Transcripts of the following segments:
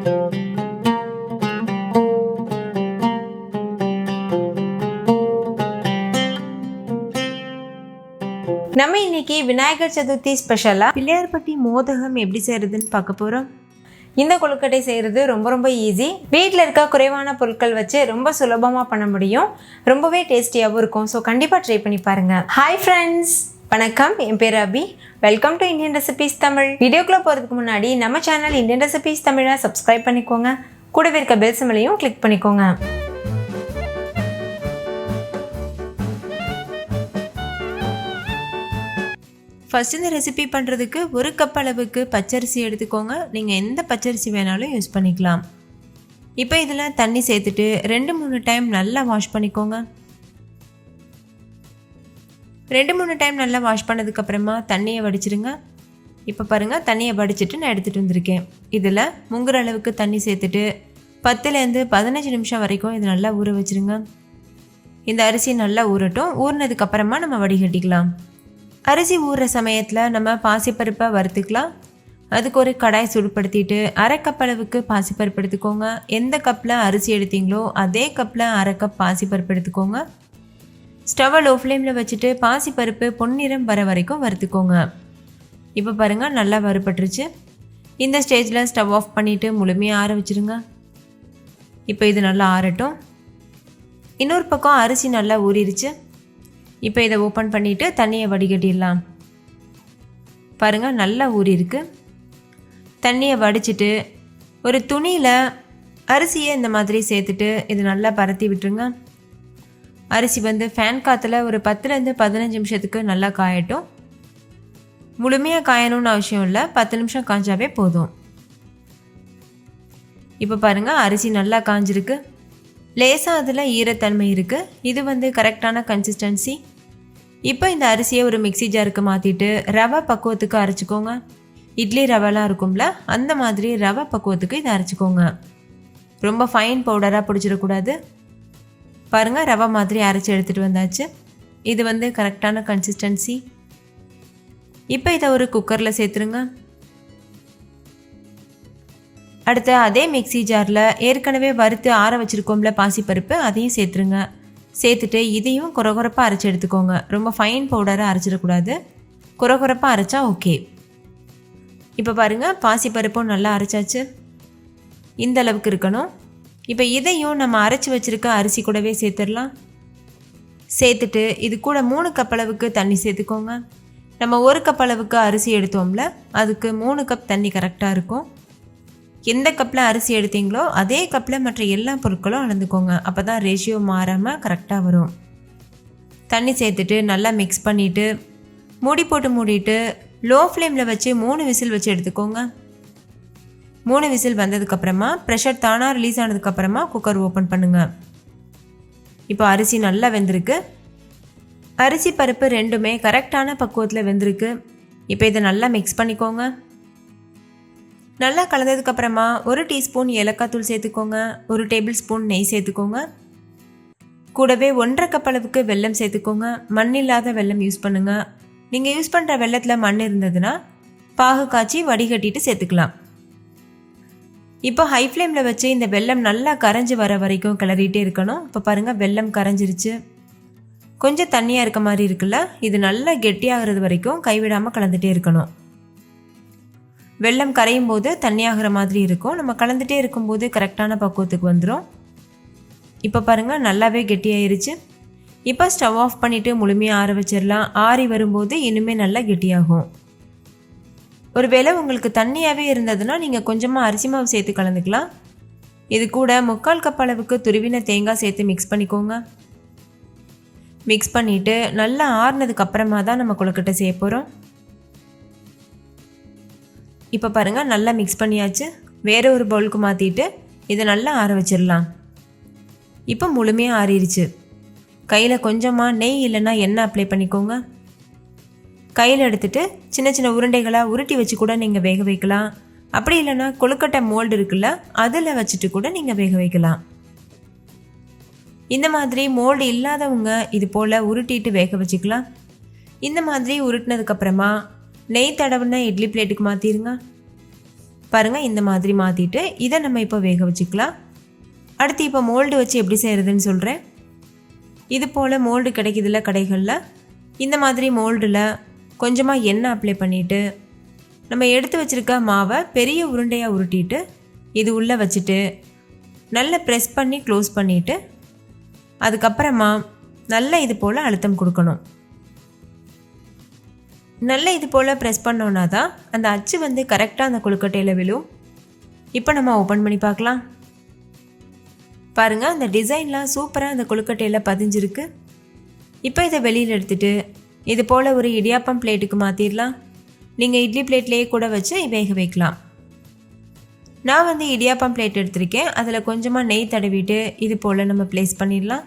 நம்ம இன்னைக்கு விநாயகர் சதுர்த்தி ஸ்பெஷலாக பிள்ளையார்பட்டி மோதகம் எப்படி செய்கிறதுன்னு பார்க்க போகிறோம். இந்த கொழுக்கட்டை செய்கிறது ரொம்ப ஈஸி. வீட்டில் இருக்க குறைவான பொருட்கள் வச்சு ரொம்ப சுலபமாக பண்ண முடியும். ரொம்பவே டேஸ்டியாகவும் இருக்கும். ஸோ கண்டிப்பாக ட்ரை பண்ணி பாருங்கள். ஹாய் ஃப்ரெண்ட்ஸ், வணக்கம். என் பேர் Abhi. Welcome to Indian recipes Tamil. வீடியோக்குள்ளே போகிறதுக்கு முன்னாடி நம்ம சேனல் இந்தியன் ரெசிபீஸ் தமிழை சப்ஸ்கிரைப் பண்ணிக்கோங்க. கூடவே இருக்க பெல் சிம்பலையும் கிளிக் பண்ணிக்கோங்க. ஃபஸ்ட்டு இந்த ரெசிபி பண்ணுறதுக்கு 1 கப் அளவுக்கு பச்சரிசி எடுத்துக்கோங்க. நீங்கள் எந்த பச்சரிசி வேணாலும் யூஸ் பண்ணிக்கலாம். இப்போ இதில் தண்ணி சேர்த்துட்டு 2-3 டைம் நல்லா வாஷ் பண்ணிக்கோங்க. 2-3 டைம் நல்லா வாஷ் பண்ணதுக்கப்புறமா தண்ணியை வடிச்சிருங்க. இப்போ பாருங்கள், தண்ணியை வடிச்சிட்டு நான் எடுத்துகிட்டு வந்திருக்கேன். இதில் முங்குற அளவுக்கு தண்ணி சேர்த்துட்டு 10லேருந்து 15 நிமிஷம் வரைக்கும் இது நல்லா ஊற வச்சுருங்க. இந்த அரிசி நல்லா ஊறட்டும். ஊறினதுக்கப்புறமா நம்ம வடிகட்டிக்கலாம். அரிசி ஊறுற சமயத்தில் நம்ம பாசிப்பருப்பை வறுத்துக்கலாம். அதுக்கு ஒரு கடாய் சூடுபடுத்திட்டு 1/2 கப் அளவுக்கு பாசிப்பருப்பு எடுத்துக்கோங்க. எந்த கப்பில் அரிசி எடுத்தீங்களோ அதே கப்பில் 1/2 கப் பாசிப்பருப்பு எடுத்துக்கோங்க. ஸ்டவ்வை லோ ஃப்ளேமில் வச்சுட்டு பாசிப்பருப்பு பொன்னிறம் வர வரைக்கும் வறுத்துக்கோங்க. இப்போ பாருங்கள், நல்லா வறுபட்டுருச்சு. இந்த ஸ்டேஜில் ஸ்டவ் ஆஃப் பண்ணிவிட்டு முழுமையாக ஆற வச்சுருங்க. இப்போ இது நல்லா ஆறட்டும். இன்னொரு பக்கம் அரிசி நல்லா ஊறிடுச்சு. இப்போ இதை ஓப்பன் பண்ணிவிட்டு தண்ணியை வடிகட்டிடலாம். பாருங்கள், நல்லா ஊறிருக்கு. தண்ணியை வடிச்சிட்டு ஒரு துணியில் அரிசியை இந்த மாதிரி சேர்த்துட்டு இது நல்லா பரத்தி விட்டுருங்க. அரிசி ஃபேன் காற்றுல ஒரு 10லேருந்து 15 நிமிஷத்துக்கு நல்லா காயட்டும். முழுமையாக காயணும்னு அவசியம் இல்லை, 10 நிமிஷம் காய்ஞ்சாவே போதும். இப்போ பாருங்கள், அரிசி நல்லா காஞ்சிருக்கு. லேசாக அதில் ஈரத்தன்மை இருக்குது. இது கரெக்டான கன்சிஸ்டன்சி. இப்போ இந்த அரிசியை ஒரு மிக்சி ஜாருக்கு மாற்றிட்டு ரவை பக்குவத்துக்கு அரைச்சிக்கோங்க. இட்லி ரவைலாம் இருக்கும்ல, அந்த மாதிரி ரவை பக்குவத்துக்கு இதை அரைச்சிக்கோங்க. ரொம்ப ஃபைன் பவுடராக பிடிச்சிடக்கூடாது. பாருங்கள், ரவை மாதிரி அரைச்சி எடுத்துகிட்டு வந்தாச்சு. இது கரெக்டான கன்சிஸ்டன்சி. இப்போ இதை ஒரு குக்கரில் சேர்த்துருங்க. அடுத்து அதே மிக்சி ஜாரில் ஏற்கனவே வறுத்து ஆற வச்சுருக்கோம்ல பாசிப்பருப்பு, அதையும் சேர்த்துருங்க. சேர்த்துட்டு இதையும் குறகுறப்பாக அரைச்சி எடுத்துக்கோங்க. ரொம்ப ஃபைன் பவுடராக அரைச்சிடக்கூடாது, குறகுறப்பாக அரைச்சா ஓகே. இப்போ பாருங்கள், பாசிப்பருப்பும் நல்லா அரைச்சாச்சு. இந்த அளவுக்கு இருக்கணும். இப்போ இதையும் நம்ம அரைச்சி வச்சுருக்க அரிசி கூடவே சேர்த்துடலாம். சேர்த்துட்டு இது கூட 3 கப் அளவுக்கு தண்ணி சேர்த்துக்கோங்க. நம்ம 1 கப் அளவுக்கு அரிசி எடுத்தோம்ல, அதுக்கு 3 கப் தண்ணி கரெக்டாக இருக்கும். எந்த கப்பில் அரிசி எடுத்தீங்களோ அதே கப்பில் மற்ற எல்லா பொருட்களும் அளந்துக்கோங்க. அப்போ தான் ரேஷியோ மாறாமல் கரெக்டாக வரும். தண்ணி சேர்த்துட்டு நல்லா மிக்ஸ் பண்ணிவிட்டு மூடி போட்டு மூடிட்டு லோ ஃப்ளேமில் வச்சு 3 விசில் வச்சு எடுத்துக்கோங்க. 3 விசில் வந்ததுக்கப்புறமா ப்ரெஷர் தானாக ரிலீஸ் ஆனதுக்கப்புறமா குக்கர் ஓப்பன் பண்ணுங்கள். இப்போ அரிசி நல்லா வெந்திருக்கு. அரிசி பருப்பு ரெண்டுமே கரெக்டான பக்குவத்தில் வெந்திருக்கு. இப்போ இதை நல்லா மிக்ஸ் பண்ணிக்கோங்க. நல்லா கலந்ததுக்கப்புறமா 1 டீஸ்பூன் ஏலக்காய் தூள் சேர்த்துக்கோங்க. 1 டேபிள் ஸ்பூன் நெய் சேர்த்துக்கோங்க. கூடவே 1/2 கப் அளவுக்கு வெல்லம் சேர்த்துக்கோங்க. மண் இல்லாத வெல்லம் யூஸ் பண்ணுங்கள். நீங்கள் யூஸ் பண்ணுற வெல்லத்தில் மண் இருந்ததுன்னா பாகு காய்ச்சி வடிகட்டிட்டு சேர்த்துக்கலாம். இப்போ ஹை ஃப்ளேமில் வச்சு இந்த வெல்லம் நல்லா கரைஞ்சி வர வரைக்கும் கிளறிட்டே இருக்கணும். இப்போ பாருங்கள், வெல்லம் கரைஞ்சிருச்சு. கொஞ்சம் தண்ணியாக இருக்க மாதிரி இருக்குல்ல, இது நல்லா கெட்டியாகிறது வரைக்கும் கைவிடாமல் கலந்துகிட்டே இருக்கணும். வெல்லம் கரையும் போது தண்ணியாகிற மாதிரி இருக்கும். நம்ம கலந்துகிட்டே இருக்கும்போது கரெக்டான பக்குவத்துக்கு வந்துடும். இப்போ பாருங்கள், நல்லாவே கெட்டியாயிருச்சு. இப்போ ஸ்டவ் ஆஃப் பண்ணிவிட்டு முழுமையாக ஆற வச்சிடலாம். ஆறி வரும்போது இன்னுமே நல்லா கெட்டியாகும். ஒரு வேளை உங்களுக்கு தண்ணியாகவே இருந்ததுன்னா நீங்கள் கொஞ்சமாக அரிசி மாவு சேர்த்து கலந்துக்கலாம். இது கூட 3/4 கப் அளவுக்கு துருவின தேங்காய் சேர்த்து மிக்ஸ் பண்ணிக்கோங்க. மிக்ஸ் பண்ணிவிட்டு நல்லா ஆறுனதுக்கு அப்புறமா தான் நம்ம கொழுக்கட்டை செய்ய போகிறோம். இப்போ பாருங்கள், நல்லா மிக்ஸ் பண்ணியாச்சு. வேறு ஒரு பவுலுக்கு மாற்றிட்டு இதை நல்லா ஆற வச்சிடலாம். இப்போ முழுமையாக ஆறிடுச்சு. கையில் கொஞ்சமாக நெய் இல்லைன்னா எண்ணெய் அப்ளை பண்ணிக்கோங்க. கையில் எடுத்துகிட்டு சின்ன சின்ன உருண்டைகளாக உருட்டி வச்சு கூட நீங்கள் வேக வைக்கலாம். அப்படி இல்லைன்னா கொழுக்கட்டை மோல்டு இருக்குல்ல, அதில் வச்சுட்டு கூட நீங்கள் வேக வைக்கலாம். இந்த மாதிரி மோல்டு இல்லாதவங்க இது போல் உருட்டிட்டு வேக வச்சுக்கலாம். இந்த மாதிரி உருட்டினதுக்கப்புறமா நெய் தடவுன இட்லி பிளேட்டுக்கு மாற்றிடுங்க. பாருங்கள் இந்த மாதிரி மாற்றிட்டு இதை நம்ம இப்போ வேக வச்சுக்கலாம். அடுத்து இப்போ மோல்டு வச்சு எப்படி செய்கிறதுன்னு சொல்கிறேன். இது போல் மோல்டு கிடைக்குதுல கடைகளில், இந்த மாதிரி மோல்டில் கொஞ்சமாக எண்ணெய் அப்ளை பண்ணிவிட்டு நம்ம எடுத்து வச்சுருக்க மாவை பெரிய உருண்டையாக உருட்டிட்டு இது உள்ளே வச்சுட்டு நல்லா ப்ரெஸ் பண்ணி க்ளோஸ் பண்ணிவிட்டு அதுக்கப்புறமா நல்லா இது போல் அழுத்தம் கொடுக்கணும். நல்லா இது போல் ப்ரெஸ் பண்ணோன்னா தான் அந்த அச்சு வந்து கரெக்டாக அந்த கொழுக்கட்டையில் விழும். இப்போ நம்ம ஓப்பன் பண்ணி பார்க்கலாம். பாருங்கள் அந்த டிசைன்லாம் சூப்பராக அந்த கொழுக்கட்டையில் பதிஞ்சிருக்கு. இப்போ இதை வெளியில் எடுத்துகிட்டு இது போல் ஒரு இடியாப்பம் பிளேட்டுக்கு மாற்றிடலாம். நீங்கள் இட்லி பிளேட்லேயே கூட வச்சு வேக வைக்கலாம். நான் வந்து இடியாப்பம் பிளேட் எடுத்திருக்கேன். அதில் கொஞ்சமாக நெய் தடவிட்டு இது போல் நம்ம ப்ளேஸ் பண்ணிடலாம்.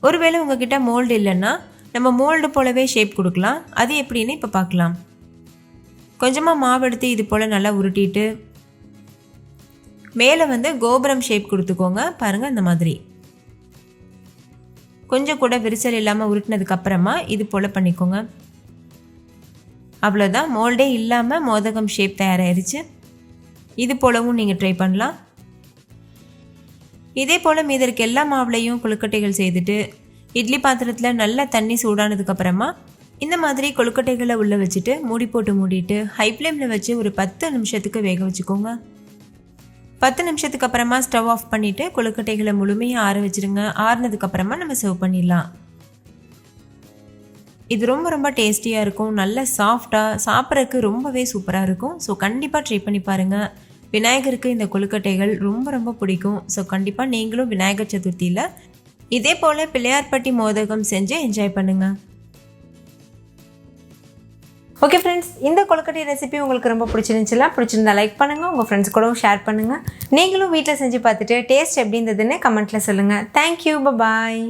ஒருவேளை உங்ககிட்ட மோல்டு இல்லைன்னா நம்ம மோல்டு போலவே ஷேப் கொடுக்கலாம். அது எப்படின்னு இப்போ பார்க்கலாம். கொஞ்சமாக மாவு எடுத்து இது போல் நல்லா உருட்டிட்டு மேலே வந்து கோபுரம் ஷேப் கொடுத்துக்கோங்க. பாருங்கள் இந்த மாதிரி கொஞ்சம் கூட விரிசல் இல்லாமல் உருட்டினதுக்கப்புறமா இது போல் பண்ணிக்கோங்க. அவ்வளோதான், மோல்டே இல்லாமல் மோதகம் ஷேப் தயாராகிருச்சு. இது போலவும் நீங்கள் ட்ரை பண்ணலாம். இதே போல் மீதி இருக்க எல்லா மாவுலையும் கொழுக்கட்டைகள் செய்துட்டு இட்லி பாத்திரத்தில் நல்லா தண்ணி சூடானதுக்கப்புறமா இந்த மாதிரி கொழுக்கட்டைகளை உள்ளே வச்சுட்டு மூடி போட்டு மூடிட்டு ஹை ஃப்ளேமில் வச்சு ஒரு 10 நிமிஷத்துக்கு வேக வச்சுக்கோங்க. 10 நிமிஷத்துக்கு அப்புறமா ஸ்டவ் ஆஃப் பண்ணிவிட்டு கொழுக்கட்டைகளை முழுமையாக ஆற வச்சுருங்க. ஆறுனதுக்கப்புறமா நம்ம சர்வ் பண்ணிடலாம். இது ரொம்ப ரொம்ப டேஸ்டியாக இருக்கும். நல்ல சாஃப்டாக சாப்பிட்றதுக்கு ரொம்பவே சூப்பராக இருக்கும். ஸோ கண்டிப்பாக ட்ரை பண்ணி பாருங்கள். விநாயகருக்கு இந்த கொழுக்கட்டைகள் ரொம்ப ரொம்ப பிடிக்கும். ஸோ கண்டிப்பாக நீங்களும் விநாயகர் சதுர்த்தியில் இதே போல் பிள்ளையார்பட்டி மோதகம் செஞ்சு என்ஜாய் பண்ணுங்கள். ஓகே ஃப்ரெண்ட்ஸ், இந்த கொழுக்கட்டை ரெசிபி உங்களுக்கு ரொம்ப பிடிச்சிருந்தா லைக் பண்ணுங்கள். உங்கள் ஃப்ரெண்ட்ஸ் கூடவும் ஷேர் பண்ணுங்கள். நீங்களும் வீட்டில் செஞ்சு பார்த்துட்டு டேஸ்ட் எப்படி இருந்ததுன்னு கமெண்ட்டில் சொல்லுங்கள். தேங்க்யூ, பாய்.